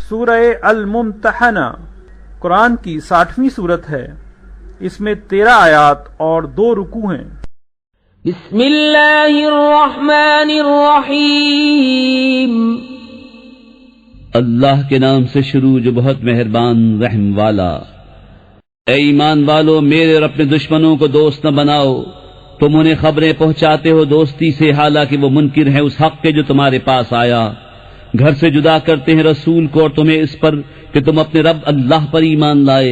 سورہ الممتحنہ قرآن کی 60ویں سورت ہے۔ اس میں 13 آیات اور 2 رکوع ہیں۔ بسم اللہ الرحمن الرحیم۔ اللہ کے نام سے شروع جو بہت مہربان رحم والا۔ اے ایمان والو، میرے اور اپنے دشمنوں کو دوست نہ بناؤ۔ تم انہیں خبریں پہنچاتے ہو دوستی سے، حالانکہ وہ منکر ہیں اس حق کے جو تمہارے پاس آیا۔ گھر سے جدا کرتے ہیں رسول کو اور تمہیں اس پر کہ تم اپنے رب اللہ پر ایمان لائے۔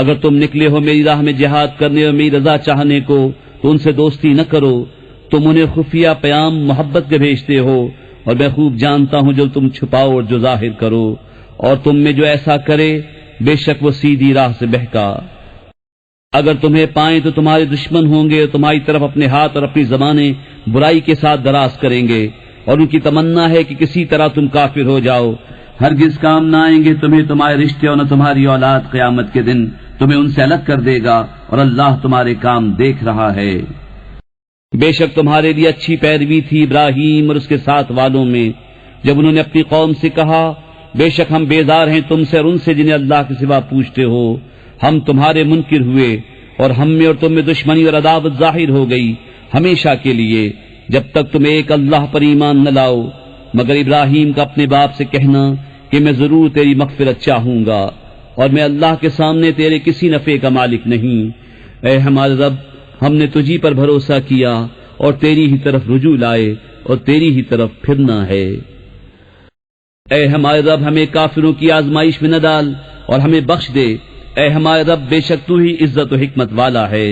اگر تم نکلے ہو میری راہ میں جہاد کرنے اور میری رضا چاہنے کو تو ان سے دوستی نہ کرو۔ تم انہیں خفیہ پیام محبت کے بھیجتے ہو، اور میں خوب جانتا ہوں جو تم چھپاؤ اور جو ظاہر کرو، اور تم میں جو ایسا کرے بے شک وہ سیدھی راہ سے بہکا۔ اگر تمہیں پائیں تو تمہارے دشمن ہوں گے اور تمہاری طرف اپنے ہاتھ اور اپنی زبانیں برائی کے ساتھ دراز کریں گے، اور ان کی تمنا ہے کہ کسی طرح تم کافر ہو جاؤ۔ ہرگز کام نہ آئیں گے تمہیں تمہارے رشتے اور نہ تمہاری اولاد، قیامت کے دن تمہیں ان سے الگ کر دے گا، اور اللہ تمہارے کام دیکھ رہا ہے۔ بے شک تمہارے لیے اچھی پیروی تھی ابراہیم اور اس کے ساتھ والوں میں، جب انہوں نے اپنی قوم سے کہا بے شک ہم بیزار ہیں تم سے اور ان سے جنہیں اللہ کے سوا پوچھتے ہو۔ ہم تمہارے منکر ہوئے اور ہم میں اور تم میں دشمنی اور عداوت ظاہر ہو گئی ہمیشہ کے لیے، جب تک تم ایک اللہ پر ایمان نہ لاؤ، مگر ابراہیم کا اپنے باپ سے کہنا کہ میں ضرور تیری مغفرت چاہوں گا، اور میں اللہ کے سامنے تیرے کسی نفع کا مالک نہیں۔ اے ہمارے رب، ہم نے تجھی پر بھروسہ کیا اور تیری ہی طرف رجوع لائے اور تیری ہی طرف پھرنا ہے۔ اے ہمارے رب، ہمیں کافروں کی آزمائش میں نہ ڈال اور ہمیں بخش دے۔ اے ہمارے رب، بے شک تو ہی عزت و حکمت والا ہے۔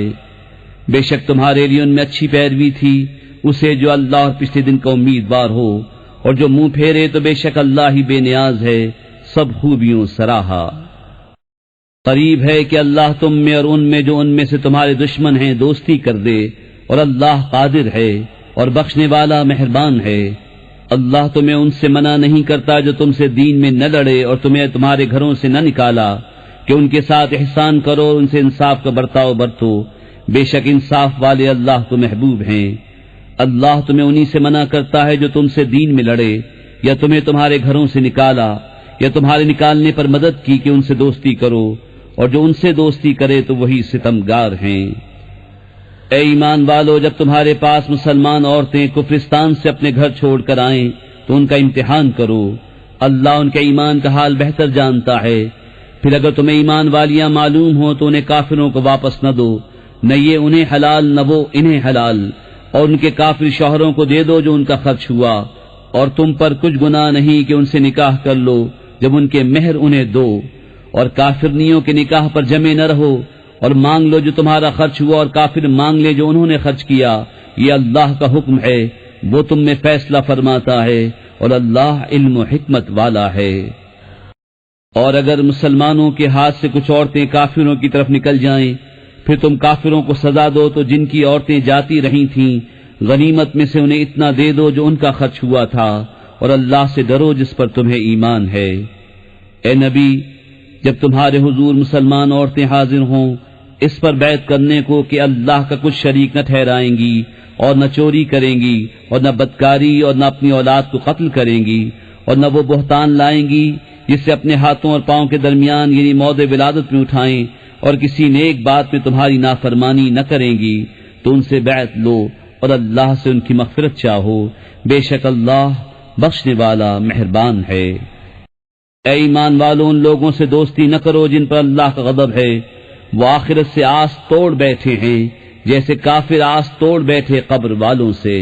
بے شک تمہارے لیے ان میں اچھی پیروی تھی اسے جو اللہ اور پچھلے دن کا امیدوار ہو، اور جو منہ پھیرے تو بے شک اللہ ہی بے نیاز ہے، سب خوبیوں سراہا۔ قریب ہے کہ اللہ تم میں اور ان میں جو ان میں سے تمہارے دشمن ہیں دوستی کر دے، اور اللہ قادر ہے اور بخشنے والا مہربان ہے۔ اللہ تمہیں ان سے منع نہیں کرتا جو تم سے دین میں نہ لڑے اور تمہیں تمہارے گھروں سے نہ نکالا کہ ان کے ساتھ احسان کرو اور ان سے انصاف کا برتاؤ برتو، بے شک انصاف والے اللہ کو محبوب ہیں۔ اللہ تمہیں انہی سے منع کرتا ہے جو تم سے دین میں لڑے یا تمہیں تمہارے گھروں سے نکالا یا تمہارے نکالنے پر مدد کی کہ ان سے دوستی کرو، اور جو ان سے دوستی کرے تو وہی ستمگار ہیں۔ اے ایمان والو، جب تمہارے پاس مسلمان عورتیں کفرستان سے اپنے گھر چھوڑ کر آئیں تو ان کا امتحان کرو، اللہ ان کے ایمان کا حال بہتر جانتا ہے۔ پھر اگر تمہیں ایمان والیاں معلوم ہو تو انہیں کافروں کو واپس نہ دو، نہ یہ انہیں حلال نہ وہ انہیں حلال، اور ان کے کافر شوہروں کو دے دو جو ان کا خرچ ہوا، اور تم پر کچھ گناہ نہیں کہ ان سے نکاح کر لو جب ان کے مہر انہیں دو، اور کافرنیوں کے نکاح پر جمے نہ رہو، اور مانگ لو جو تمہارا خرچ ہوا اور کافر مانگ لے جو انہوں نے خرچ کیا۔ یہ اللہ کا حکم ہے، وہ تم میں فیصلہ فرماتا ہے، اور اللہ علم و حکمت والا ہے۔ اور اگر مسلمانوں کے ہاتھ سے کچھ عورتیں کافروں کی طرف نکل جائیں، پھر تم کافروں کو سزا دو تو جن کی عورتیں جاتی رہی تھیں غنیمت میں سے انہیں اتنا دے دو جو ان کا خرچ ہوا تھا، اور اللہ سے ڈرو جس پر تمہیں ایمان ہے۔ اے نبی، جب تمہارے حضور مسلمان عورتیں حاضر ہوں اس پر بیعت کرنے کو کہ اللہ کا کچھ شریک نہ ٹھہرائیں گی اور نہ چوری کریں گی اور نہ بدکاری اور نہ اپنی اولاد کو قتل کریں گی اور نہ وہ بہتان لائیں گی جسے اپنے ہاتھوں اور پاؤں کے درمیان یعنی موضع ولادت میں اٹھائیں، اور کسی نیک بات میں تمہاری نافرمانی نہ کریں گی، تو ان سے بیعت لو اور اللہ سے ان کی مغفرت چاہو، بے شک اللہ بخشنے والا مہربان ہے۔ اے ایمان والو، ان لوگوں سے دوستی نہ کرو جن پر اللہ کا غضب ہے، وہ آخرت سے آس توڑ بیٹھے ہیں جیسے کافر آس توڑ بیٹھے قبر والوں سے۔